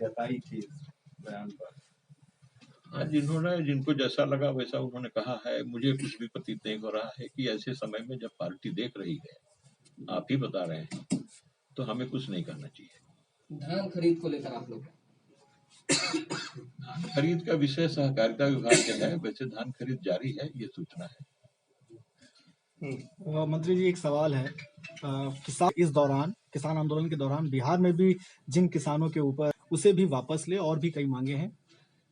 जताई थी इस बयान पर। हाँ, जिनको जैसा लगा वैसा उन्होंने कहा है। मुझे कुछ भी प्रतीत नहीं हो रहा है कि ऐसे समय में जब पार्टी देख रही है, आप ही बता रहे हैं, तो हमें कुछ नहीं करना चाहिए। धान खरीद को लेकर आप लोग, धान खरीद का विषय सहकारिता विभाग के है, वैसे धान खरीद जारी है, ये सूचना है। मंत्री जी, एक सवाल है। किसान आंदोलन के दौरान बिहार में भी जिन किसानों के ऊपर, उसे भी वापस ले, और भी कई मांगे हैं।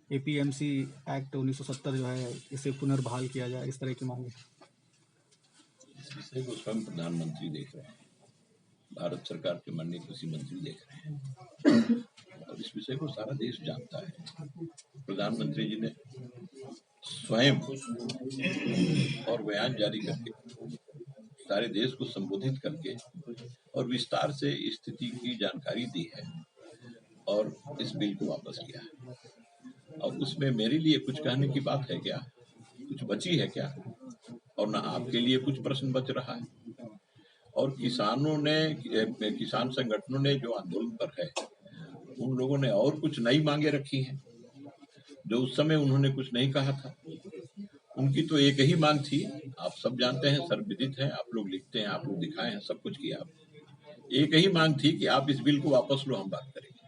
एपीएमसी एक्ट 1970 जो है, इसे पुनर्बहाल किया जाए, इस तरह की मांगे। इस विषय को स्वयं प्रधानमंत्री देख रहे हैं, भारत सरकार के माननीय कृषि मंत्री देख रहे हैं, और इस विषय को सारा देश जानता है। प्रधानमंत्री जी ने स्वयं और बयान जारी करके सारे देश को संबोधित करके और विस्तार से स्थिति की जानकारी दी है और इस बिल को वापस किया है। और उसमें मेरे लिए कुछ कहने की बात है क्या? कुछ बची है क्या? और ना आपके लिए कुछ प्रश्न बच रहा है। और किसान संगठनों ने जो आंदोलन पर है, उन लोगों ने और कुछ नई मांगे रखी हैं जो उस समय उन्होंने कुछ नहीं कहा था। उनकी तो एक ही मांग थी, आप सब जानते हैं, सर्वविदित है, आप लोग लिखते हैं, आप लोग दिखाए हैं, सब कुछ किया। एक ही मांग थी कि आप इस बिल को वापस लो, हम बात करेंगे।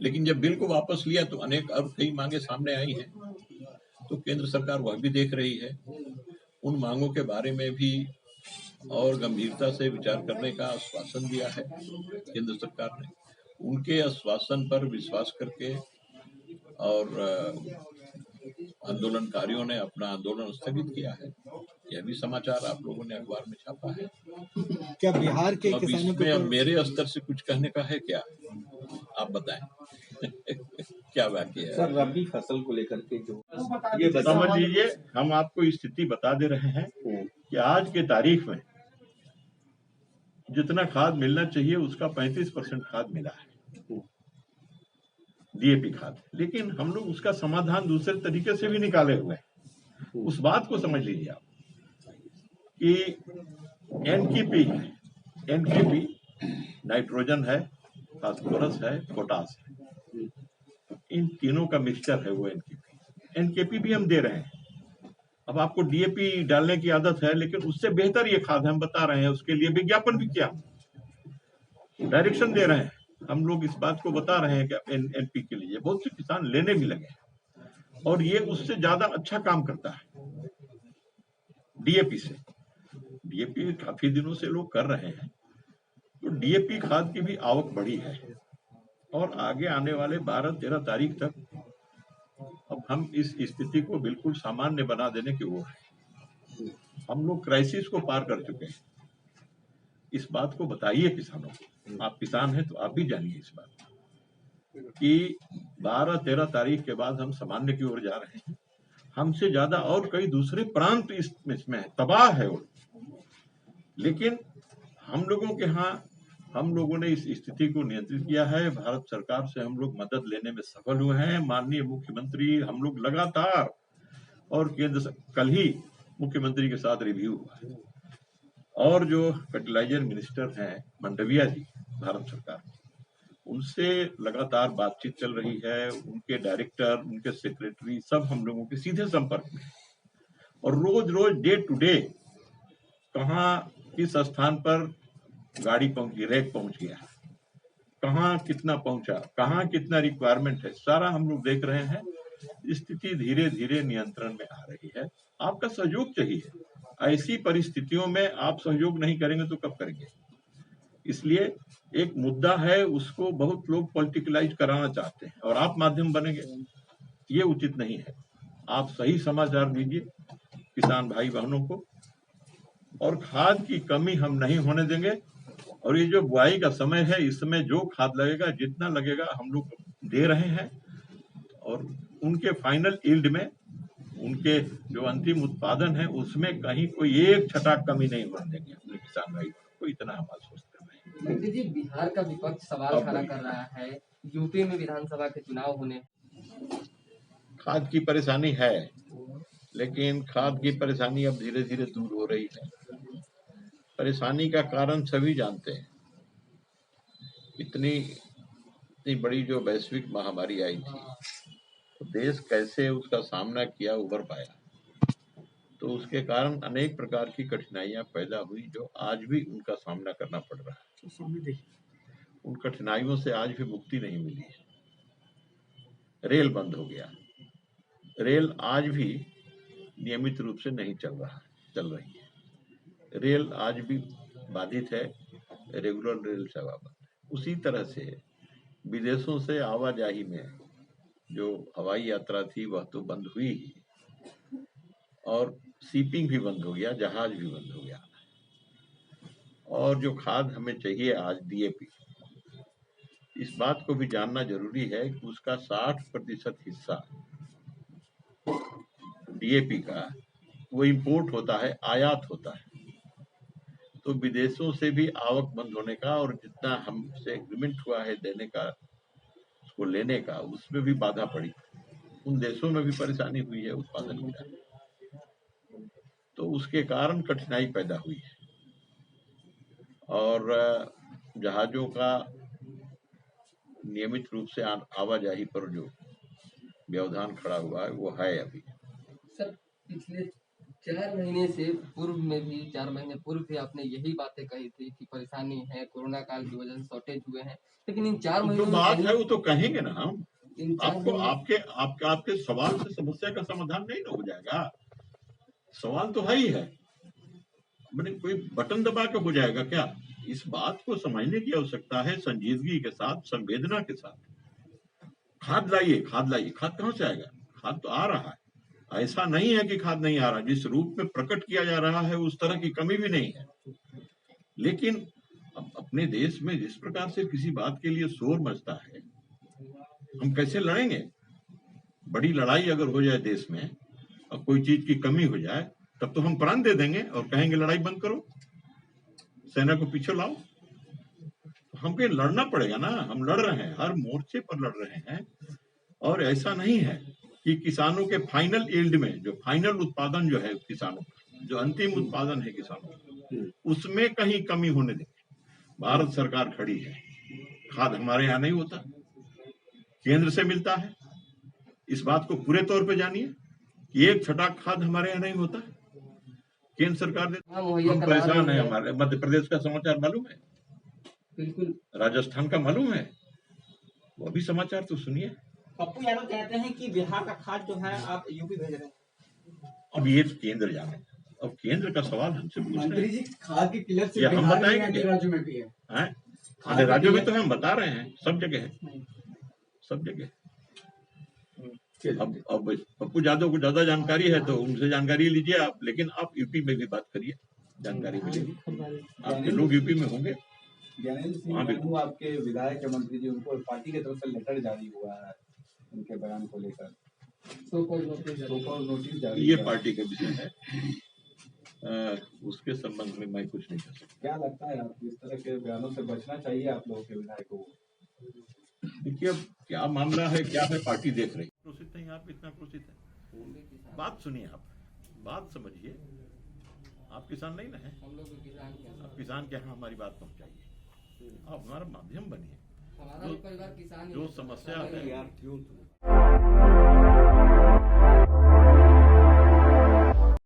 लेकिन जब बिल को वापस लिया तो अनेक और कई मांगे सामने आई हैं, तो केंद्र सरकार वह भी देख रही है। उन मांगों के बारे में भी और गंभीरता से विचार करने का आश्वासन दिया है केंद्र सरकार ने। उनके आश्वासन पर विश्वास करके और आंदोलनकारियों ने अपना आंदोलन स्थगित किया है। यह भी समाचार आप लोगों ने अखबार में छापा है। क्या बिहार के तो किसानों इसमें अब मेरे स्तर से कुछ कहने का है क्या? आप बताएं। क्या बाकी है सर, रबी फसल को लेकर के जो ये समझ लीजिए, हम आपको स्थिति बता दे रहे हैं कि आज के तारीख में जितना खाद मिलना चाहिए उसका 35% खाद मिला है, डीएपी खाद। लेकिन हम लोग उसका समाधान दूसरे तरीके से भी निकाले हुए हैं। उस बात को समझ लीजिए आप कि एनकेपी है, एनकेपी नाइट्रोजन है, फास्फोरस है, पोटास है, इन तीनों का मिक्सचर है वो एनकेपी। एनकेपी भी हम दे रहे हैं। अब आपको डीएपी डालने की आदत है, लेकिन उससे बेहतर ये खाद हम बता रहे हैं, उसके लिए विज्ञापन भी किया, डायरेक्शन दे रहे हैं। हम लोग इस बात को बता रहे हैं कि एनपी के लिए बहुत से किसान लेने भी लगे हैं और ये उससे ज्यादा अच्छा काम करता है डीएपी से। डीएपी काफी दिनों से लोग कर रहे हैं, तो डीएपी खाद की भी आवक बढ़ी है और आगे आने वाले 12-13 तारीख तक अब हम इस स्थिति को बिल्कुल सामान्य बना देने की ओर है। हम लोग क्राइसिस को पार कर चुके हैं। इस बात को बताइए किसानों को, आप किसान हैं तो आप भी जानिए इस बात कि 12-13 तारीख के बाद हम सामान्य की ओर जा रहे हैं। हमसे ज्यादा और कई दूसरे प्रांत इसमें तबाह है वो, लेकिन हम लोगों के यहाँ हम लोगों ने इस स्थिति को नियंत्रित किया है। भारत सरकार से हम लोग मदद लेने में सफल हुए हैं। माननीय मुख्यमंत्री, हम लोग लगातार, और कल ही मुख्यमंत्री के साथ रिव्यू हुआ है, और जो फर्टिलाइजर मिनिस्टर हैं मंडविया जी भारत सरकार, उनसे लगातार बातचीत चल रही है। उनके डायरेक्टर, उनके सेक्रेटरी सब हम लोगों के सीधे संपर्क में, और रोज रोज डे टू डे कहाँ किस स्थान पर गाड़ी पहुंची, रैक पहुंच गया, कहाँ कितना पहुंचा, कहाँ कितना रिक्वायरमेंट है, सारा हम लोग देख रहे हैं। स्थिति धीरे धीरे नियंत्रण में आ रही है। आपका सहयोग चाहिए। ऐसी परिस्थितियों में आप सहयोग नहीं करेंगे तो कब करेंगे? इसलिए एक मुद्दा है, उसको बहुत लोग पॉलिटिकलाइज कराना चाहते हैं और आप माध्यम बनेंगे, ये उचित नहीं है। आप सही समाचार दीजिए किसान भाई बहनों को, और खाद की कमी हम नहीं होने देंगे। और ये जो बुआई का समय है, इस समय जो खाद लगेगा, जितना लगेगा हम लोग दे रहे हैं, और उनके फाइनल यील्ड में, उनके जो अंतिम उत्पादन है, उसमें कहीं कोई एक छटाक कमी नहीं होने देंगे अपने किसान भाई को। इतना हम आश्वस्त कर रहे हैं। जी, बिहार का विपक्ष सवाल खड़ा कर रहा है, यूपी में विधानसभा के चुनाव होने, खाद की परेशानी है, लेकिन खाद की परेशानी अब धीरे धीरे दूर हो रही है। परेशानी का कारण सभी जानते हैं। इतनी इतनी बड़ी जो वैश्विक महामारी आई थी, तो देश कैसे उसका सामना किया, उभर पाया, तो उसके कारण अनेक प्रकार की कठिनाइयां पैदा हुई, जो आज भी उनका सामना करना पड़ रहा है। उन कठिनाइयों से आज भी मुक्ति नहीं मिली है। रेल बंद हो गया, रेल आज भी नियमित रूप से नहीं चल रही है। रेल आज भी बाधित है, रेगुलर रेल सेवा बंद है। उसी तरह से विदेशों से आवाजाही में जो हवाई यात्रा थी वह तो बंद हुई ही, और शिपिंग भी बंद हो गया, जहाज भी बंद हो गया। और जो खाद हमें चाहिए आज, डीएपी, इस बात को भी जानना जरूरी है कि उसका 60% हिस्सा डीएपी का वो इंपोर्ट होता है, आयात होता है। तो विदेशों से भी आवक बंद होने का, और जितना हमसे एग्रीमेंट हुआ है देने का, उसको लेने का, उसमें भी बाधा पड़ी। उन देशों में भी परेशानी हुई है उत्पादन में, तो उसके कारण कठिनाई पैदा हुई है। और जहाजों का नियमित रूप से आवाजाही पर जो व्यवधान खड़ा हुआ है वो है अभी। सर, पिछले 4 महीने से पूर्व में भी 4 महीने पूर्व भी आपने यही बातें कही थी कि परेशानी है, कोरोना काल की वजह से शॉर्टेज हुए हैं, लेकिन इन 4 महीनों जो में बात है वो तो कहेंगे ना हम। इन 4 आपको महीनों आपके सवाल से समस्या का समाधान नहीं ना हो जाएगा। सवाल तो है ही है, मैंने कोई बटन दबा के हो जाएगा क्या? इस बात को समझने की आवश्यकता है, संजीदगी के साथ, संवेदना के साथ। खाद लाइए, खाद लाइए, खाद कहाँ से आएगा? खाद तो आ रहा है, ऐसा नहीं है कि खाद नहीं आ रहा। जिस रूप में प्रकट किया जा रहा है उस तरह की कमी भी नहीं है। लेकिन अब अपने देश में जिस प्रकार से किसी बात के लिए शोर मचता है, हम कैसे लड़ेंगे? बड़ी लड़ाई अगर हो जाए देश में और कोई चीज की कमी हो जाए, तब तो हम प्राण दे देंगे और कहेंगे लड़ाई बंद करो, सेना को पीछे लाओ। हमको लड़ना पड़ेगा ना, हम लड़ रहे हैं, हर मोर्चे पर लड़ रहे हैं। और ऐसा नहीं है कि किसानों के फाइनल यील्ड में, जो फाइनल उत्पादन जो है किसानों का, जो अंतिम उत्पादन है किसानों का, उसमें कहीं कमी होने देंगे। भारत सरकार खड़ी है, खाद हमारे यहाँ नहीं होता, केंद्र से मिलता है। इस बात को पूरे तौर पे जानिए कि एक छटाक खाद हमारे यहाँ नहीं होता, केंद्र सरकार देती है। हम परेशान है। हमारे मध्य प्रदेश का समाचार मालूम है, बिल्कुल राजस्थान का मालूम है, वो भी समाचार तो सुनिए। पप्पू यादव कहते हैं कि बिहार का खाद जो है आप यूपी भेज रहे हैं। अब ये केंद्र जाने, अब केंद्र का सवाल हमसे पूछ रहे मंत्री जी, खाद की किल्लत हैं, सिर्फ हम बिहार में बताएंगे नहीं, राज्यों में भी है। अन्य राज्यों में तो हम बता रहे हैं, सब जगह है, सब जगह। अब पप्पू यादव को ज्यादा जानकारी है तो उनसे जानकारी लीजिए आप, लेकिन आप यूपी में भी बात करिए, जानकारी मिलेगी। आपके लोग यूपी में होंगे। ज्ञानेंद्र सिंह हाँ, बिल्कुल। मनु आपके विधायक है, मंत्री जी, उनको पार्टी की तरफ से लेटर जारी हुआ है उनके बयान को लेकर, तो कोई नोटिस नोटिस जारी ये हुआ है। पार्टी का विषय है, उसके संबंध में मैं कुछ नहीं कर सकता। क्या लगता है आपको, इस तरह के बयानों से बचना चाहिए आप लोगों के विधायकों को? देखिए अब क्या मामला है, क्या है, पार्टी देख रही। क्रोशित नहीं, आप इतना क्रोशित है। बात सुनिए, आप बात समझिए। आप किसान नहीं ना है, हम लोग किसान के आप किसान के यहाँ हमारी बात पहुंचाइए, आप हमारा माध्यम बनिए। हमारा भी परिवार किसान ही जो है। समस्या है,